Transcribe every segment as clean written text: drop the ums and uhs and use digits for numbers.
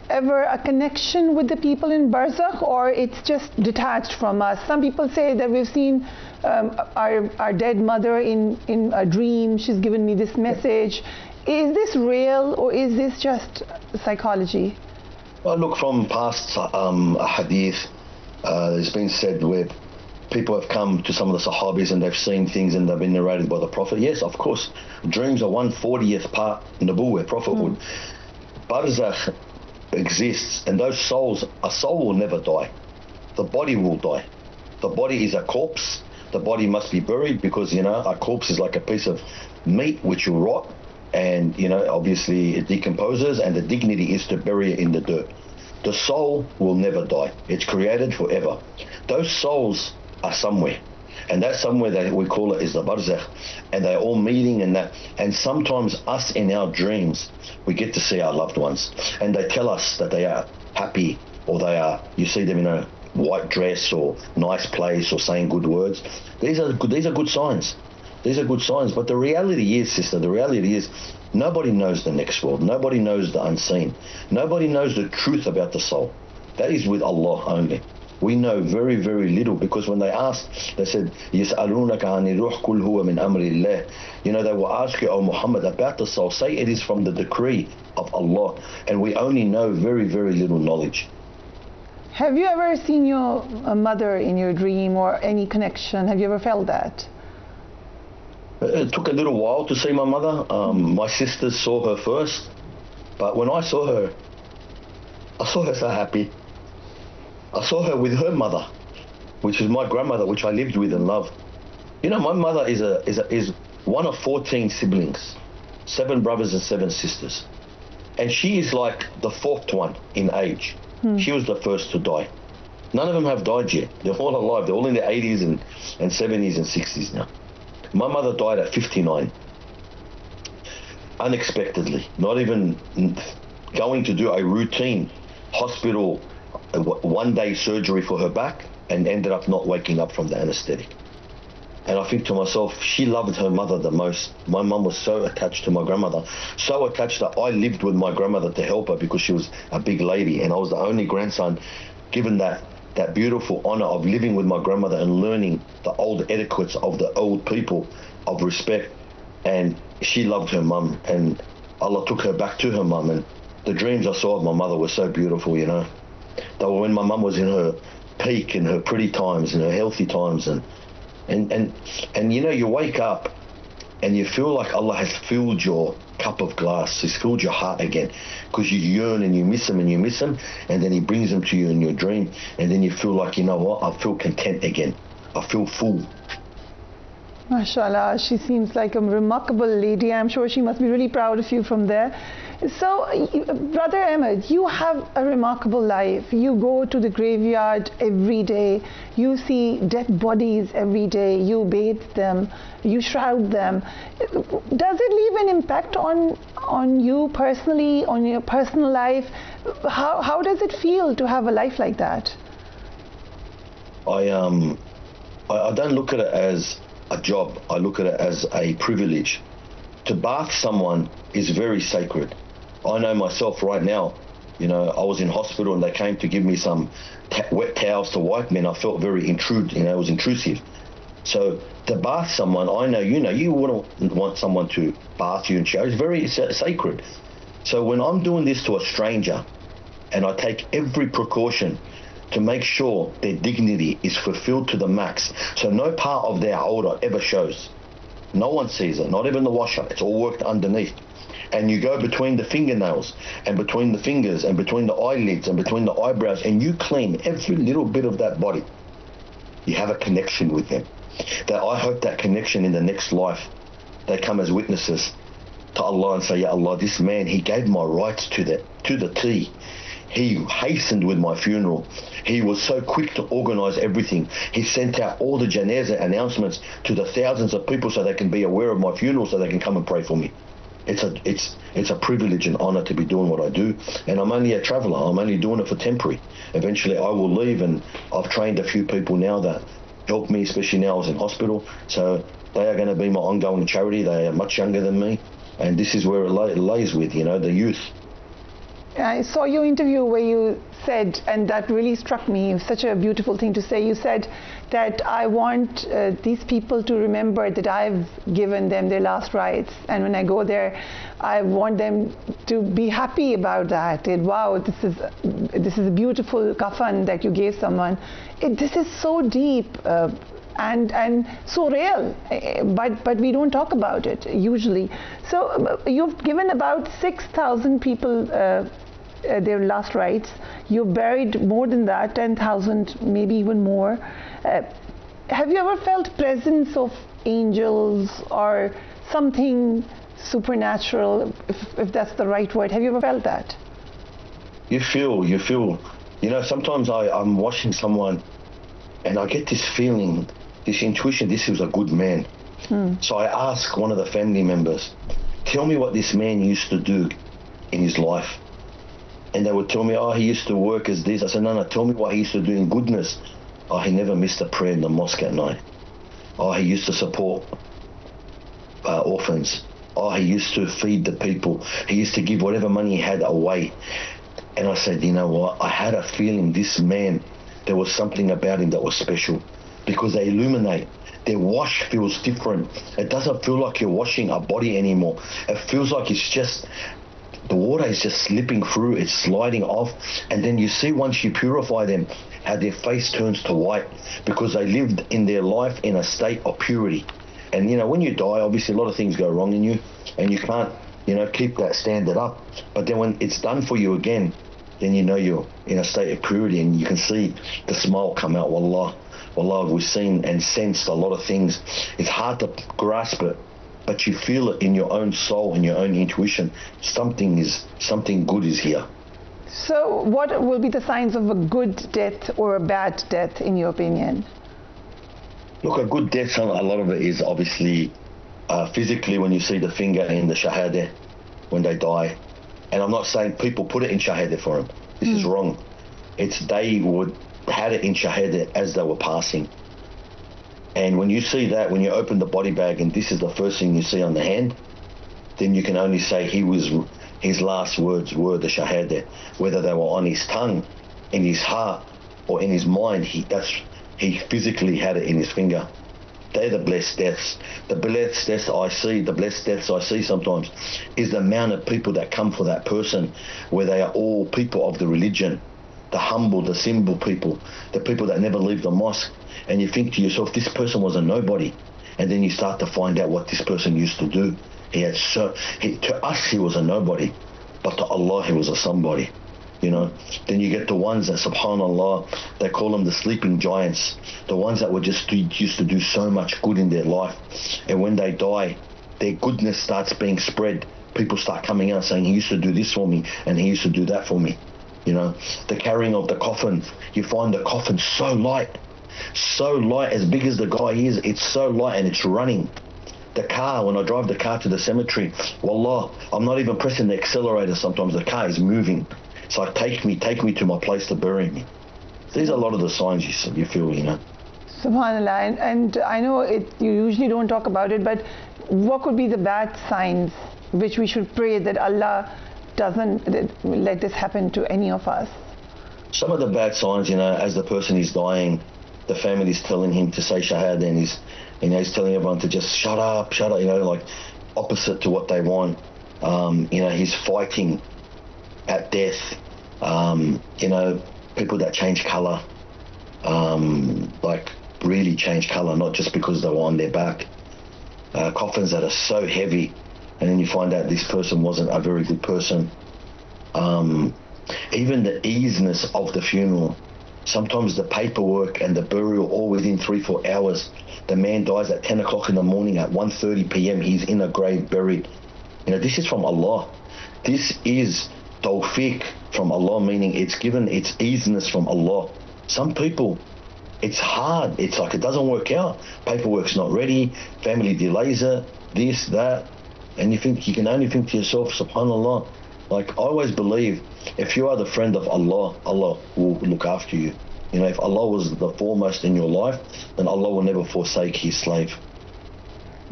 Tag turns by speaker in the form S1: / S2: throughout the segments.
S1: ever a connection with the people in Barzakh, or it's just detached from us? Some people say that we've seen our dead mother in a dream. She's given me this message. Is this real, or is this just psychology?
S2: Well, look, from past hadith, it's been said where people have come to some of the Sahabis and they've seen things and they've been narrated by the Prophet. Yes, of course, dreams are 1/40th part Nubuwwah, prophethood. Barzakh exists, and those souls, a soul will never die. The body will die. The body is a corpse. The body must be buried because, you know, a corpse is like a piece of meat which will rot, and, you know, obviously it decomposes, and the dignity is to bury it in the dirt. The soul will never die. It's created forever. Those souls are somewhere, and that somewhere that we call it is the Barzakh, and they're all meeting and that. And sometimes us in our dreams, we get to see our loved ones, and they tell us that they are happy, or they are, you see them in a white dress or nice place or saying good words. These are good signs. These are good signs. But the reality is, sister, the reality is nobody knows the next world. Nobody knows the unseen. Nobody knows the truth about the soul. That is with Allah only. We know very, very little, because when they asked, they said, يَسْأَلُونَكَ عَنِ الرُّوحِ قُلْ هُوَ مِنْ أَمْرِ اللَّهِ. You know, they will ask you, oh Muhammad, about the soul. Say it is from the decree of Allah. And we only know very, very little knowledge.
S1: Have you ever seen your mother in your dream, or any connection? Have you ever felt that?
S2: It took a little while to see my mother. My sisters saw her first, but when I saw her so happy. I saw her with her mother, which is my grandmother, which I lived with and loved. You know, my mother is one of 14 siblings, 7 brothers and 7 sisters, and she is like the 4th one in age. She was the first to die. None of them have died yet. They're all alive. They're all in their 80s and 70s and 60s now. My mother died at 59, unexpectedly, not even going to do a routine hospital one-day surgery for her back, and ended up not waking up from the anesthetic. And I think to myself, she loved her mother the most. My mum was so attached to my grandmother, so attached that I lived with my grandmother to help her, because she was a big lady, and I was the only grandson given that beautiful honor of living with my grandmother and learning the old etiquettes of the old people, of respect. And she loved her mum, and Allah took her back to her mum, and the dreams I saw of my mother were so beautiful, you know. They were when my mum was in her peak, in her pretty times, in her healthy times, and you know, you wake up and you feel like Allah has filled your cup of glass. He's filled your heart again, because you yearn and you miss him and you miss him, and then he brings them to you in your dream, and then you feel like, you know what, I feel content again. I feel full.
S1: MashaAllah, she seems like a remarkable lady. I'm sure she must be really proud of you from there. So, Brother Ahmad, you have a remarkable life. You go to the graveyard every day. You see dead bodies every day. You bathe them. You shroud them. Does it leave an impact on you personally, on your personal life? How does it feel to have a life like that?
S2: I don't look at it as a job. I look at it as a privilege. To bath someone is very sacred. I know myself right now, you know, I was in hospital and they came to give me some wet towels to wipe me, and I felt very it was intrusive. So to bath someone, I know, you wouldn't want someone to bath you and shower. It's very sacred. So when I'm doing this to a stranger, and I take every precaution to make sure their dignity is fulfilled to the max, so no part of their aura ever shows. No one sees it, not even the washer. It's all worked underneath. And you go between the fingernails and between the fingers and between the eyelids and between the eyebrows, and you clean every little bit of that body. You have a connection with them. That I hope that connection in the next life, they come as witnesses to Allah and say, Ya Allah, this man, he gave my rights to the T. He hastened with my funeral. He was so quick to organize everything. He sent out all the janazah announcements to the thousands of people so they can be aware of my funeral, so they can come and pray for me. It's a privilege and honor to be doing what I do, and I'm only a traveler. I'm only doing it for temporary. Eventually I will leave, and I've trained a few people now that help me, especially now I was in hospital, so they are going to be my ongoing charity. They are much younger than me, and this is where it lays with, the youth.
S1: I saw your interview where you said, and that really struck me, it was such a beautiful thing to say. You said that I want these people to remember that I've given them their last rites, and when I go there, I want them to be happy about that. Wow, this is a beautiful kafan that you gave someone. This is so deep. And so real, but we don't talk about it usually. So you've given about 6,000 people their last rites. You've buried more than that, 10,000, maybe even more. Have you ever felt presence of angels or something supernatural, if that's the right word? Have you ever felt that?
S2: You feel, you know, sometimes I'm watching someone and I get this feeling, this intuition, this was a good man. So I ask one of the family members, tell me what this man used to do in his life. And they would tell me, oh, he used to work as this. I said, no, tell me what he used to do in goodness. Oh, he never missed a prayer in the mosque at night. Oh, he used to support orphans. Oh, he used to feed the people. He used to give whatever money he had away. And I said, you know what, I had a feeling this man, there was something about him that was special, because they illuminate. Their wash feels different. It doesn't feel like you're washing a body anymore. It feels like it's just, the water is just slipping through, it's sliding off, and then you see once you purify them, how their face turns to white, because they lived in their life in a state of purity. And you know, when you die, obviously a lot of things go wrong in you, and you can't, you know, keep that standard up. But then when it's done for you again, then you know you're in a state of purity, and you can see the smile come out. Wallah, we've seen and sensed a lot of things. It's hard to grasp it, but you feel it in your own soul, in your own intuition. Something good is here.
S1: So what will be the signs of a good death or a bad death in your opinion?
S2: Look, a good death, a lot of it is obviously physically, when you see the finger in the shahada, when they die. And I'm not saying people put it in shahada for them. This is wrong. It's they had it in shahada as they were passing. And when you see that, when you open the body bag and this is the first thing you see on the hand, then you can only say his last words were the shahada. Whether they were on his tongue, in his heart, or in his mind, he physically had it in his finger. They're the blessed deaths. The blessed deaths I see sometimes is the amount of people that come for that person, where they are all people of the religion, the humble, the simple people, the people that never leave the mosque. And you think to yourself, this person was a nobody. And then you start to find out what this person used to do. To us, he was a nobody, but to Allah, he was a somebody. You know, then you get the ones that, subhanallah, they call them the sleeping giants, the ones that were just used to do so much good in their life, and when they die, their goodness starts being spread. People start coming out saying, he used to do this for me, and he used to do that for me. You know, the carrying of the coffin, you find the coffin so light, as big as the guy is, it's so light, and it's running. The car, when I drive the car to the cemetery, wallah, I'm not even pressing the accelerator sometimes, the car is moving. It's like, take me to my place to bury me. These are a lot of the signs you feel, you know.
S1: SubhanAllah, and I know you usually don't talk about it, but what could be the bad signs which we should pray that Allah doesn't let this happen to any of us?
S2: Some of the bad signs, you know, as the person is dying, the family is telling him to say shahada, and he's telling everyone to just shut up, you know, like opposite to what they want. You know, he's fighting at death. You know, people that change colour, like really change colour, not just because they were on their back. Coffins that are so heavy, and then you find out this person wasn't a very good person. Even the easiness of the funeral. Sometimes the paperwork and the burial all within 3-4 hours. The man dies at 10 o'clock in the morning, at 1:30 p.m. he's in a grave buried. You know, this is from Allah. This is tawfiq from Allah, meaning it's easiness from Allah. Some people, it's hard. It's like it doesn't work out. Paperwork's not ready. Family delays it. This, that. And you can only think to yourself, subhanallah. Like, I always believe, if you are the friend of Allah, Allah will look after you. You know, if Allah was the foremost in your life, then Allah will never forsake his slave.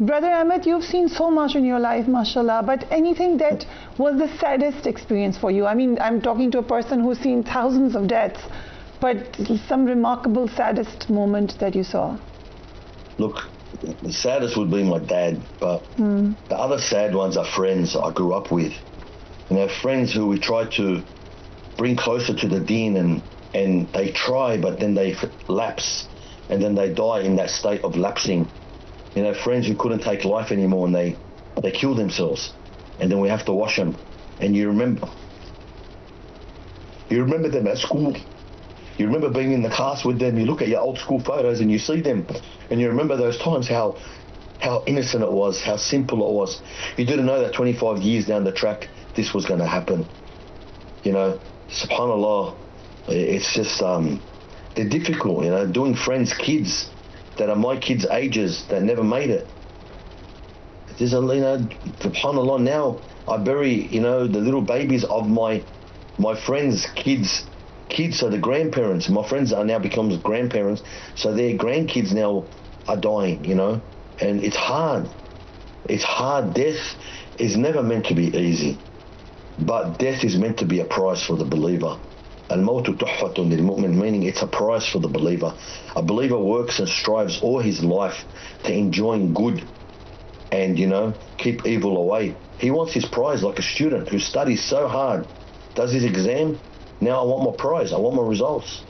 S1: Brother Ahmed, you've seen so much in your life, mashallah, but anything that was the saddest experience for you? I mean, I'm talking to a person who's seen thousands of deaths, but some remarkable saddest moment that you saw?
S2: Look, the saddest would be my dad, but the other sad ones are friends I grew up with. You know, friends who we try to bring closer to the deen, and they try, but then they lapse, and then they die in that state of lapsing. You know, friends who couldn't take life anymore, and they kill themselves, and then we have to wash them. And you remember them at school. You remember being in the class with them. You look at your old school photos and you see them, and you remember those times, how innocent it was, how simple it was. You didn't know that 25 years down the track this was going to happen. You know, subhanallah, it's just they're difficult. You know, doing friends, kids that are my kids' ages that never made it. There's a, you know, subhanallah, now I bury, you know, the little babies of my friends' kids, so the grandparents. My friends are now become grandparents, so their grandkids now are dying, you know, and it's hard. It's hard. Death is never meant to be easy, but death is meant to be a prize for the believer. Al-mawtu tuhfatun lil-mu'min, meaning it's a prize for the believer. A believer works and strives all his life to enjoying good and, you know, keep evil away. He wants his prize, like a student who studies so hard, does his exam. Now I want my prize, I want my results.